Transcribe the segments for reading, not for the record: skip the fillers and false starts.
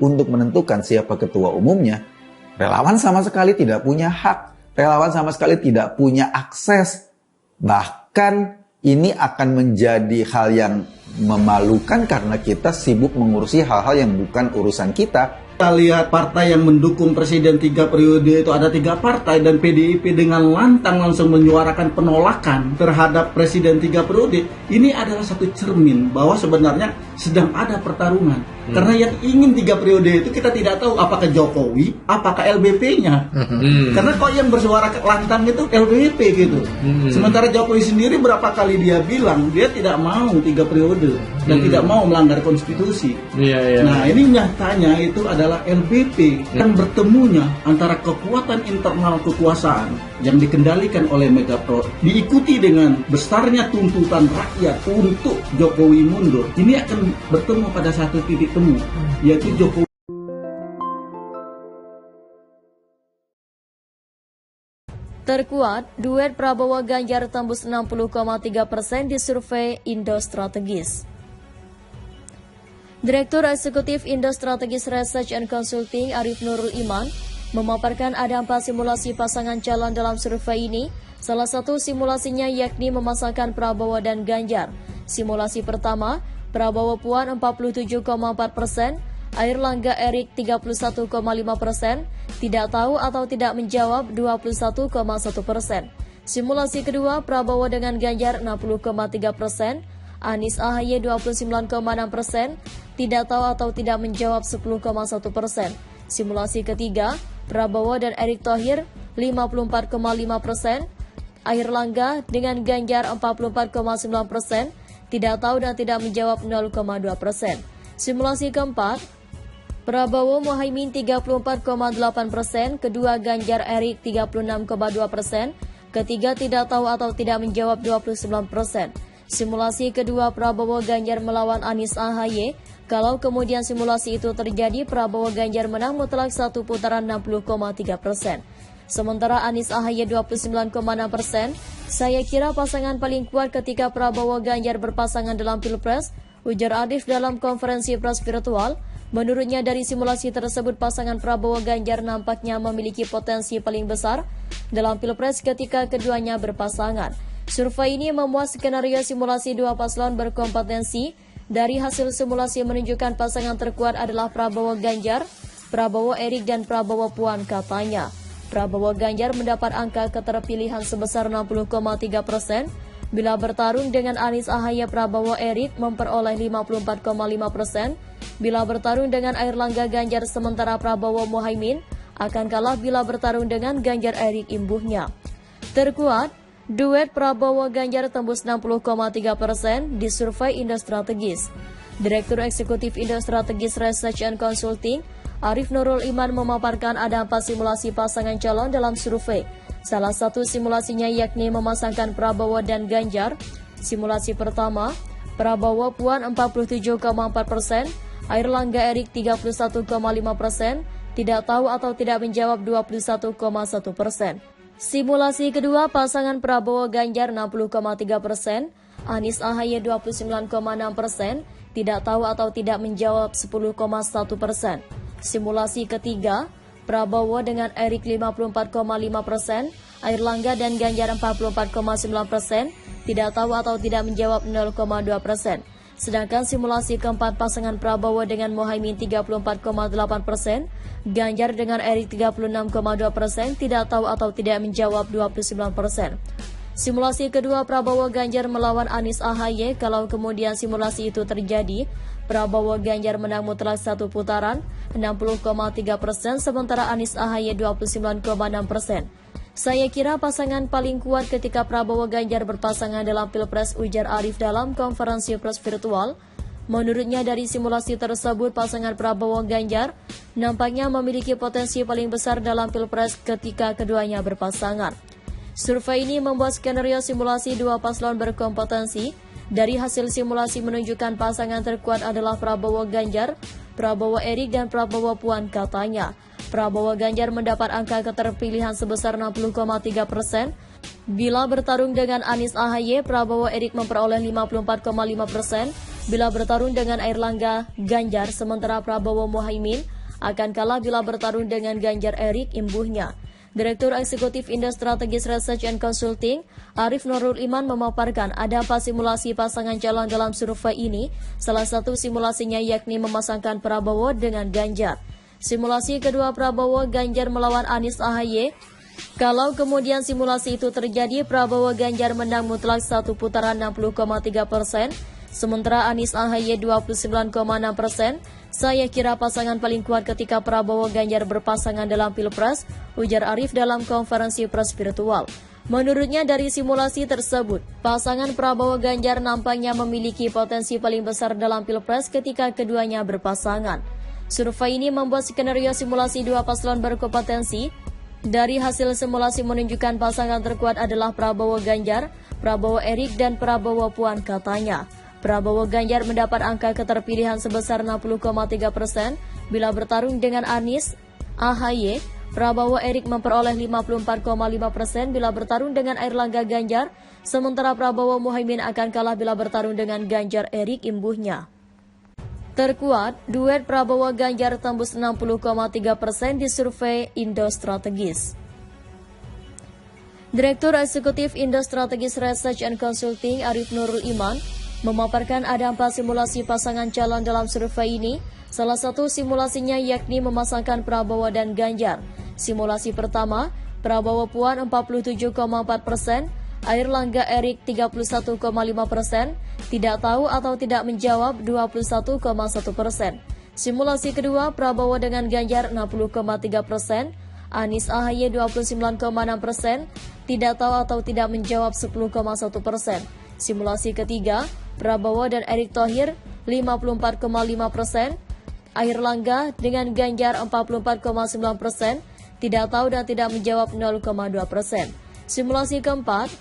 untuk menentukan siapa ketua umumnya, relawan sama sekali tidak punya hak, relawan sama sekali tidak punya akses. Bahkan ini akan menjadi hal yang memalukan karena kita sibuk mengurusi hal-hal yang bukan urusan kita. Kita lihat partai yang mendukung presiden 3 periode itu ada 3 partai, dan PDIP dengan lantang langsung menyuarakan penolakan terhadap presiden 3 periode. Ini adalah satu cermin bahwa sebenarnya sedang ada pertarungan. Karena yang ingin 3 periode itu kita tidak tahu apakah Jokowi, apakah LBP-nya. Karena kok yang bersuara lantang itu LBP gitu. Sementara Jokowi sendiri berapa kali dia bilang dia tidak mau 3 periode dan tidak mau melanggar konstitusi. Nah, ini nyatanya itu adalah LBP dan bertemunya antara kekuatan internal kekuasaan yang dikendalikan oleh Megapro diikuti dengan besarnya tuntutan rakyat untuk Jokowi mundur. Ini akan bertemu pada satu titik temu, yaitu Jokowi. Terkuat, duet Prabowo Ganjar tembus 60,3% di survei Indo Strategis. Direktur Eksekutif Indo Strategis Research and Consulting Arif Nurul Iman memaparkan ada 4 simulasi pasangan calon dalam survei ini. Salah satu simulasinya yakni memasangkan Prabowo dan Ganjar. Simulasi pertama, Prabowo Puan 47,4%, Airlangga Erik 31,5%, tidak tahu atau tidak menjawab 21,1%. Simulasi kedua, Prabowo dengan Ganjar 60,3%, Anies AHY 29,6%, tidak tahu atau tidak menjawab 10,1%. Simulasi ketiga, Prabowo dan Erick Thohir 54,5%, Airlangga dengan Ganjar 44,9%, tidak tahu dan tidak menjawab 0,2%. Simulasi keempat, Prabowo Muhaimin 34,8%, kedua Ganjar Erik 36,2%, ketiga tidak tahu atau tidak menjawab 29%. Simulasi kedua, Prabowo Ganjar melawan Anies AHY. Kalau kemudian simulasi itu terjadi, Prabowo Ganjar menang mutlak satu putaran 60,3%. Sementara Anies AHY 29,6%. Saya kira pasangan paling kuat ketika Prabowo Ganjar berpasangan dalam Pilpres, ujar Arif dalam konferensi pers virtual. Menurutnya dari simulasi tersebut pasangan Prabowo Ganjar nampaknya memiliki potensi paling besar dalam Pilpres ketika keduanya berpasangan. Survei ini memuat skenario simulasi dua paslon berkompetensi. Dari hasil simulasi menunjukkan pasangan terkuat adalah Prabowo Ganjar, Prabowo Erik dan Prabowo Puan katanya. Prabowo Ganjar mendapat angka keterpilihan sebesar 60,3%. Bila bertarung dengan Anies AHY, Prabowo Erik memperoleh 54,5%. Bila bertarung dengan Airlangga Ganjar, sementara Prabowo Muhaimin akan kalah bila bertarung dengan Ganjar Erik imbuhnya. Terkuat, duet Prabowo Ganjar tembus 60,3% di survei Indo Strategis. Direktur Eksekutif Indo Strategis Research and Consulting Arif Nurul Iman memaparkan ada 4 simulasi pasangan calon dalam survei. Salah satu simulasinya yakni memasangkan Prabowo dan Ganjar. Simulasi pertama, Prabowo Puan 47,4%, Airlangga Erik 31,5%, tidak tahu atau tidak menjawab 21,1%. Simulasi kedua, pasangan Prabowo Ganjar 60,3%, Anies AHY 29,6%, tidak tahu atau tidak menjawab 10,1%. Simulasi ketiga, Prabowo dengan Erik 54,5%, Airlangga dan Ganjar 44,9%, tidak tahu atau tidak menjawab 0,2%. Sedangkan simulasi keempat, pasangan Prabowo dengan Muhaimin 34,8%, Ganjar dengan Erik 36,2%, tidak tahu atau tidak menjawab 29%. Simulasi kedua, Prabowo Ganjar melawan Anies AHY. Kalau kemudian simulasi itu terjadi, Prabowo Ganjar menang mutlak satu putaran 60,3%, sementara Anies AHY 29,6%. Saya kira pasangan paling kuat ketika Prabowo Ganjar berpasangan dalam Pilpres, ujar Arif dalam konferensi pers virtual. Menurutnya dari simulasi tersebut pasangan Prabowo Ganjar nampaknya memiliki potensi paling besar dalam Pilpres ketika keduanya berpasangan. Survei ini membuat skenario simulasi dua paslon berkompetensi. Dari hasil simulasi menunjukkan pasangan terkuat adalah Prabowo Ganjar, Prabowo Erik dan Prabowo Puan katanya. Prabowo Ganjar mendapat angka keterpilihan sebesar 60,3%. Bila bertarung dengan Anies AHY, Prabowo Erik memperoleh 54,5%, bila bertarung dengan Airlangga Ganjar, sementara Prabowo Muhaimin akan kalah bila bertarung dengan Ganjar Erik imbuhnya. Direktur Eksekutif Indo Strategis Research and Consulting, Arif Nurul Iman memaparkan ada 4 simulasi pasangan calon dalam survei ini, salah satu simulasinya yakni memasangkan Prabowo dengan Ganjar. Simulasi kedua Prabowo Ganjar melawan Anies AHY. Kalau kemudian simulasi itu terjadi, Prabowo Ganjar menang mutlak satu putaran 60,3%, sementara Anies AHY 29,6%. Saya kira pasangan paling kuat ketika Prabowo Ganjar berpasangan dalam Pilpres, ujar Arif dalam konferensi pers virtual. Menurutnya dari simulasi tersebut, pasangan Prabowo Ganjar nampaknya memiliki potensi paling besar dalam Pilpres ketika keduanya berpasangan. Survei ini membuat skenario simulasi dua paslon berkompetensi. Dari hasil simulasi menunjukkan pasangan terkuat adalah Prabowo Ganjar, Prabowo Erik, dan Prabowo Puan katanya. Prabowo Ganjar mendapat angka keterpilihan sebesar 60,3%, bila bertarung dengan Anies AHY. Prabowo Erik memperoleh 54,5% bila bertarung dengan Airlangga Ganjar, sementara Prabowo Muhaimin akan kalah bila bertarung dengan Ganjar Erik imbuhnya. Terkuat, duet Prabowo Ganjar tembus 60,3% di survei Indo Strategis. Direktur Eksekutif Indo Strategis Research and Consulting Arif Nurul Iman memaparkan ada 4 simulasi pasangan calon dalam survei ini. Salah satu simulasinya yakni memasangkan Prabowo dan Ganjar. Simulasi pertama, Prabowo Puan 47,4%, Airlangga Erik 31,5%, tidak tahu atau tidak menjawab 21,1%. Simulasi kedua, Prabowo dengan Ganjar 60,3%, Anies AHY 29,6%, tidak tahu atau tidak menjawab 10,1%. Simulasi ketiga, Prabowo dan Erick Thohir 54,5%, Airlangga dengan Ganjar 44,9%, tidak tahu dan tidak menjawab 0,2%. Simulasi keempat,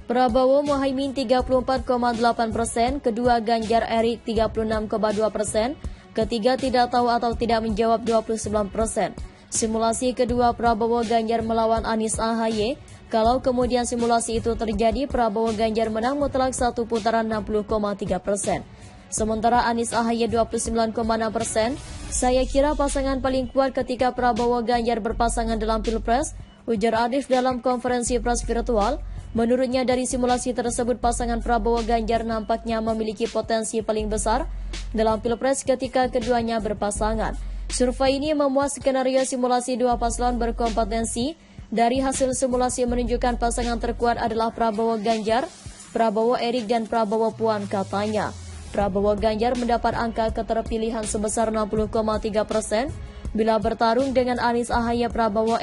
Prabowo Muhaimin 34,8%, kedua Ganjar Erik 36,2%, ketiga tidak tahu atau tidak menjawab 29%. Simulasi kedua, Prabowo Ganjar melawan Anies AHY. Kalau kemudian simulasi itu terjadi, Prabowo Ganjar menang mutlak satu putaran 60,3%. Sementara Anies AHY 29,6%. Saya kira pasangan paling kuat ketika Prabowo Ganjar berpasangan dalam Pilpres, ujar Arif dalam konferensi pers virtual. Menurutnya dari simulasi tersebut, pasangan Prabowo Ganjar nampaknya memiliki potensi paling besar dalam Pilpres ketika keduanya berpasangan. Survei ini memuat skenario simulasi dua paslon berkompetensi. Dari hasil simulasi menunjukkan pasangan terkuat adalah Prabowo Ganjar, Prabowo Erik, dan Prabowo Puan katanya. Prabowo Ganjar mendapat angka keterpilihan sebesar 60,3%, bila bertarung dengan Anies AHY. Prabowo